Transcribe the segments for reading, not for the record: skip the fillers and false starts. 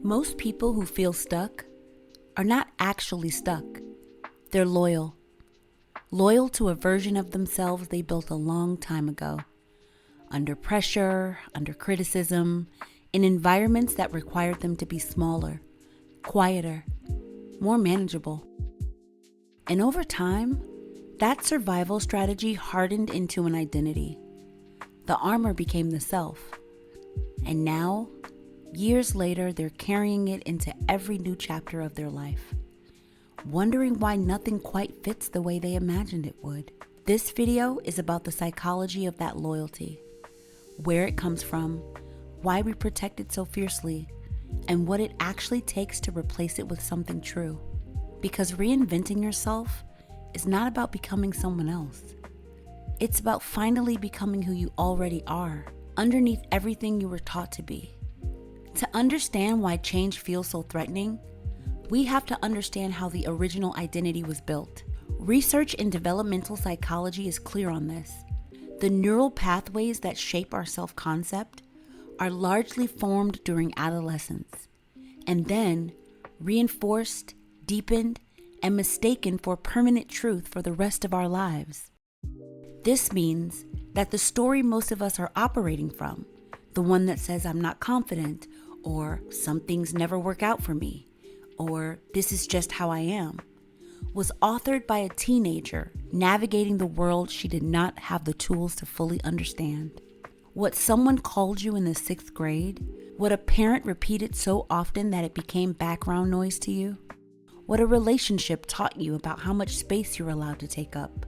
Most people who feel stuck are not actually stuck. They're loyal. Loyal to a version of themselves they built a long time ago. Under pressure, under criticism, in environments that required them to be smaller, quieter, more manageable. And over time, that survival strategy hardened into an identity. The armor became the self. And now, years later, they're carrying it into every new chapter of their life, wondering why nothing quite fits the way they imagined it would. This video is about the psychology of that loyalty, where it comes from, why we protect it so fiercely, and what it actually takes to replace it with something true. Because reinventing yourself is not about becoming someone else. It's about finally becoming who you already are, underneath everything you were taught to be. To understand why change feels so threatening, we have to understand how the original identity was built. Research in developmental psychology is clear on this. The neural pathways that shape our self-concept are largely formed during adolescence, and then reinforced, deepened, and mistaken for permanent truth for the rest of our lives. This means that the story most of us are operating from, the one that says I'm not confident, or some things never work out for me, or this is just how I am, was authored by a teenager navigating the world she did not have the tools to fully understand. What someone called you in the 6th grade, what a parent repeated so often that it became background noise to you, what a relationship taught you about how much space you're allowed to take up.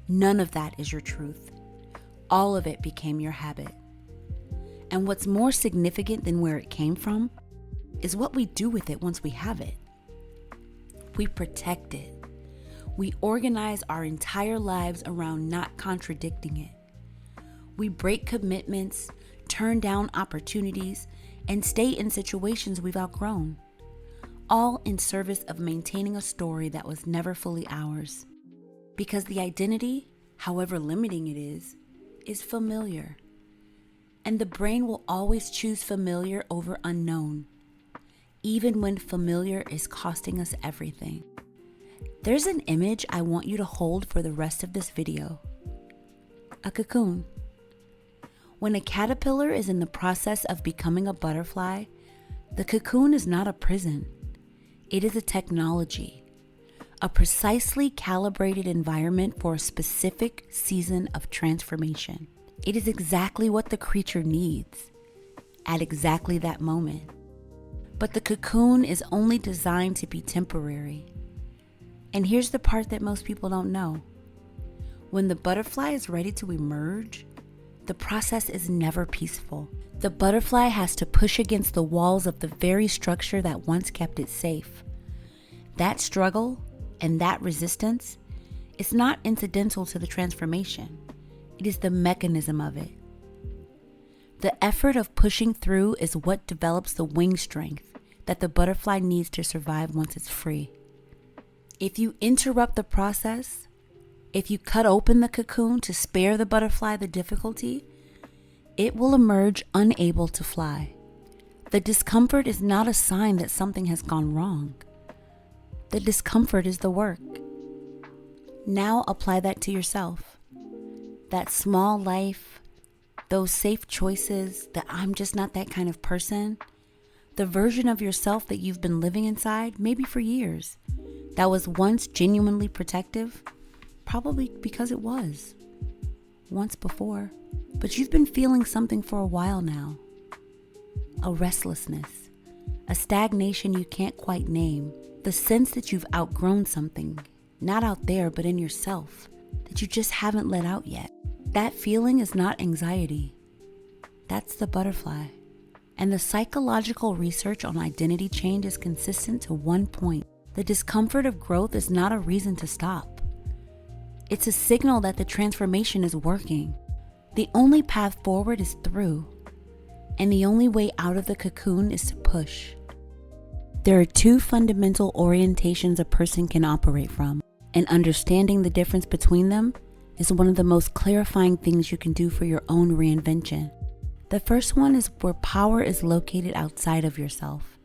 None of that is your truth. All of it became your habit. And what's more significant than where it came from is what we do with it once we have it. We protect it. We organize our entire lives around not contradicting it. We break commitments, turn down opportunities, and stay in situations we've outgrown, all in service of maintaining a story that was never fully ours. Because the identity, however limiting it is familiar. And the brain will always choose familiar over unknown, even when familiar is costing us everything. There's an image I want you to hold for the rest of this video. A cocoon. When a caterpillar is in the process of becoming a butterfly, the cocoon is not a prison. It is a technology, a precisely calibrated environment for a specific season of transformation. It is exactly what the creature needs at exactly that moment. But the cocoon is only designed to be temporary. And here's the part that most people don't know. When the butterfly is ready to emerge, the process is never peaceful. The butterfly has to push against the walls of the very structure that once kept it safe. That struggle and that resistance is not incidental to the transformation. It is the mechanism of it. The effort of pushing through is what develops the wing strength that the butterfly needs to survive once it's free. If you interrupt the process, if you cut open the cocoon to spare the butterfly the difficulty, it will emerge unable to fly. The discomfort is not a sign that something has gone wrong. The discomfort is the work. Now apply that to yourself. That small life, those safe choices, that I'm just not that kind of person, the version of yourself that you've been living inside, maybe for years, that was once genuinely protective, probably because it was, once before. But you've been feeling something for a while now. A restlessness, a stagnation you can't quite name, the sense that you've outgrown something, not out there but in yourself, that you just haven't let out yet. That feeling is not anxiety. That's the butterfly. And the psychological research on identity change is consistent to one point. The discomfort of growth is not a reason to stop. It's a signal that the transformation is working. The only path forward is through. And the only way out of the cocoon is to push. There are 2 fundamental orientations a person can operate from, and understanding the difference between them is one of the most clarifying things you can do for your own reinvention. The first one is where power is located outside of yourself.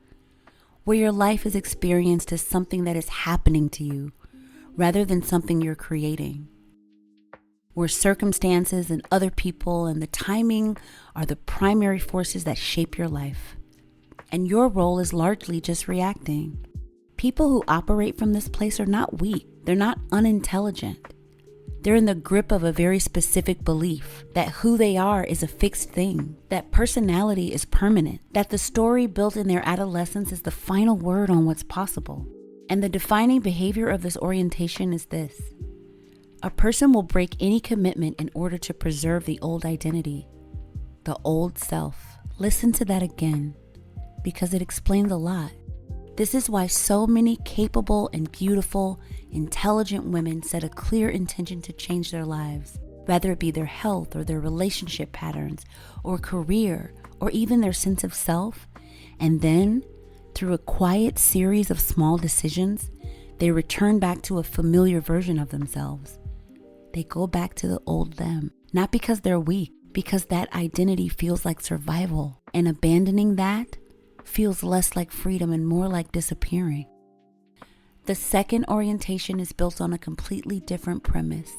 where your life is experienced as something that is happening to you rather than something you're creating, where circumstances and other people and the timing are the primary forces that shape your life, and your role is largely just reacting. People who operate from this place are not weak. They're not unintelligent. They're in the grip of a very specific belief that who they are is a fixed thing, that personality is permanent, that the story built in their adolescence is the final word on what's possible. And the defining behavior of this orientation is this: a person will break any commitment in order to preserve the old identity, the old self. Listen to that again, because it explains a lot. This is why so many capable and beautiful, intelligent women set a clear intention to change their lives, whether it be their health or their relationship patterns or career or even their sense of self. And then, through a quiet series of small decisions, they return back to a familiar version of themselves. They go back to the old them, not because they're weak, because that identity feels like survival, and abandoning that feels less like freedom and more like disappearing. The second orientation is built on a completely different premise.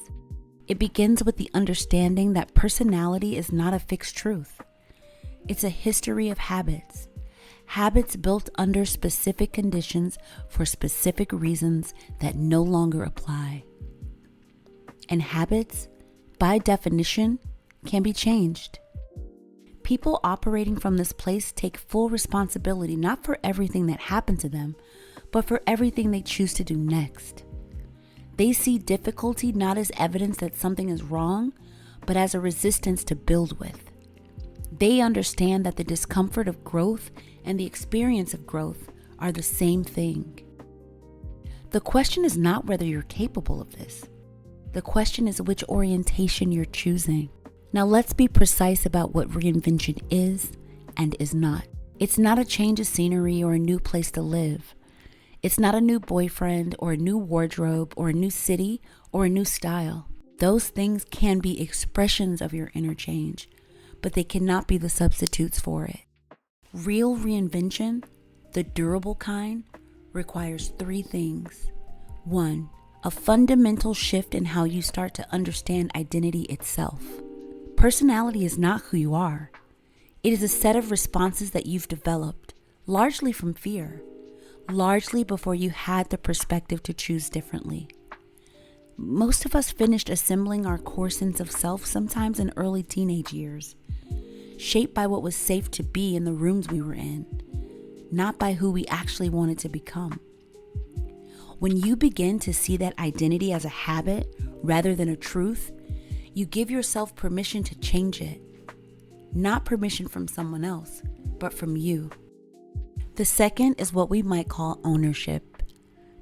It begins with the understanding that personality is not a fixed truth. It's a history of habits. Habits built under specific conditions for specific reasons that no longer apply. And habits, by definition, can be changed. People operating from this place take full responsibility not for everything that happened to them, but for everything they choose to do next. They see difficulty not as evidence that something is wrong, but as a resistance to build with. They understand that the discomfort of growth and the experience of growth are the same thing. The question is not whether you're capable of this. The question is which orientation you're choosing. Now let's be precise about what reinvention is and is not. It's not a change of scenery or a new place to live. It's not a new boyfriend or a new wardrobe or a new city or a new style. Those things can be expressions of your inner change, but they cannot be the substitutes for it. Real reinvention, the durable kind, requires 3 things. 1, a fundamental shift in how you start to understand identity itself. Personality is not who you are. It is a set of responses that you've developed, largely from fear, largely before you had the perspective to choose differently. Most of us finished assembling our core sense of self sometimes in early teenage years, shaped by what was safe to be in the rooms we were in, not by who we actually wanted to become. When you begin to see that identity as a habit rather than a truth, you give yourself permission to change it. Not permission from someone else, but from you. The second is what we might call ownership.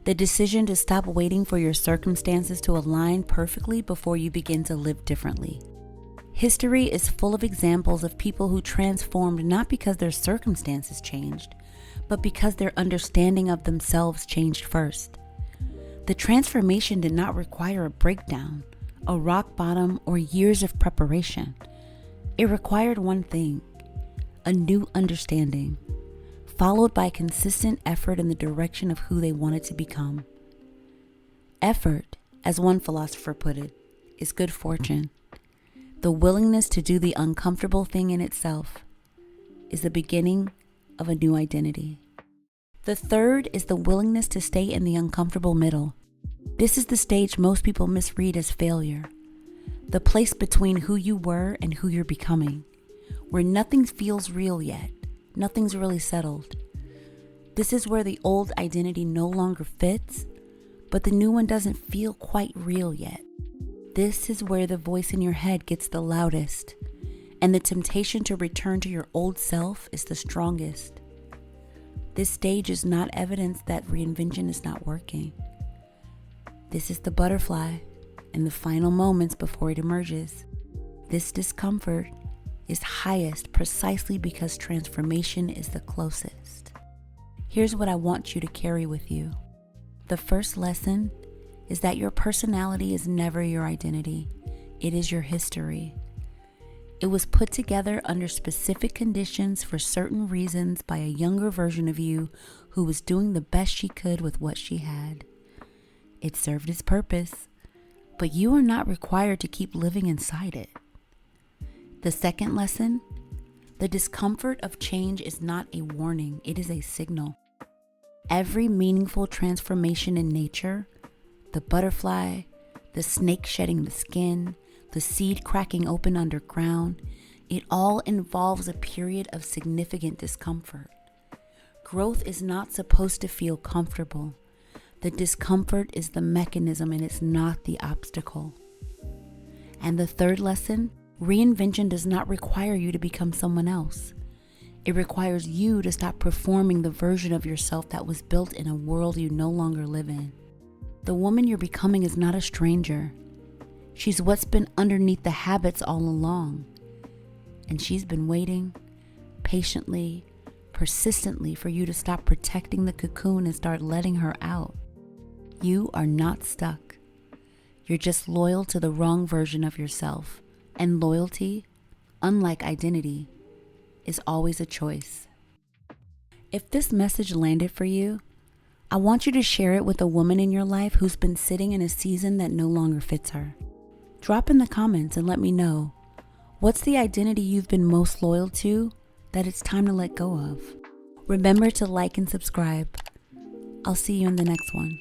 The decision to stop waiting for your circumstances to align perfectly before you begin to live differently. History is full of examples of people who transformed not because their circumstances changed, but because their understanding of themselves changed first. The transformation did not require a breakdown, a rock bottom, or years of preparation. It required one thing: a new understanding, followed by consistent effort in the direction of who they wanted to become. Effort, as one philosopher put it, is good fortune. The willingness to do the uncomfortable thing in itself is the beginning of a new identity. The third is the willingness to stay in the uncomfortable middle. This is the stage most people misread as failure, the place between who you were and who you're becoming, where nothing feels real yet, nothing's really settled. This is where the old identity no longer fits, but the new one doesn't feel quite real yet. This is where the voice in your head gets the loudest, and the temptation to return to your old self is the strongest. This stage is not evidence that reinvention is not working. This is the butterfly in the final moments before it emerges. This discomfort is highest precisely because transformation is the closest. Here's what I want you to carry with you. The first lesson is that your personality is never your identity. It is your history. It was put together under specific conditions for certain reasons by a younger version of you who was doing the best she could with what she had. It served its purpose, but you are not required to keep living inside it. The second lesson, the discomfort of change is not a warning, it is a signal. Every meaningful transformation in nature, the butterfly, the snake shedding the skin, the seed cracking open underground, it all involves a period of significant discomfort. Growth is not supposed to feel comfortable. The discomfort is the mechanism and it's not the obstacle. And the third lesson, reinvention does not require you to become someone else. It requires you to stop performing the version of yourself that was built in a world you no longer live in. The woman you're becoming is not a stranger. She's what's been underneath the habits all along. And she's been waiting patiently, persistently for you to stop protecting the cocoon and start letting her out. You are not stuck. You're just loyal to the wrong version of yourself. And loyalty, unlike identity, is always a choice. If this message landed for you, I want you to share it with a woman in your life who's been sitting in a season that no longer fits her. Drop in the comments and let me know, what's the identity you've been most loyal to that it's time to let go of? Remember to like and subscribe. I'll see you in the next one.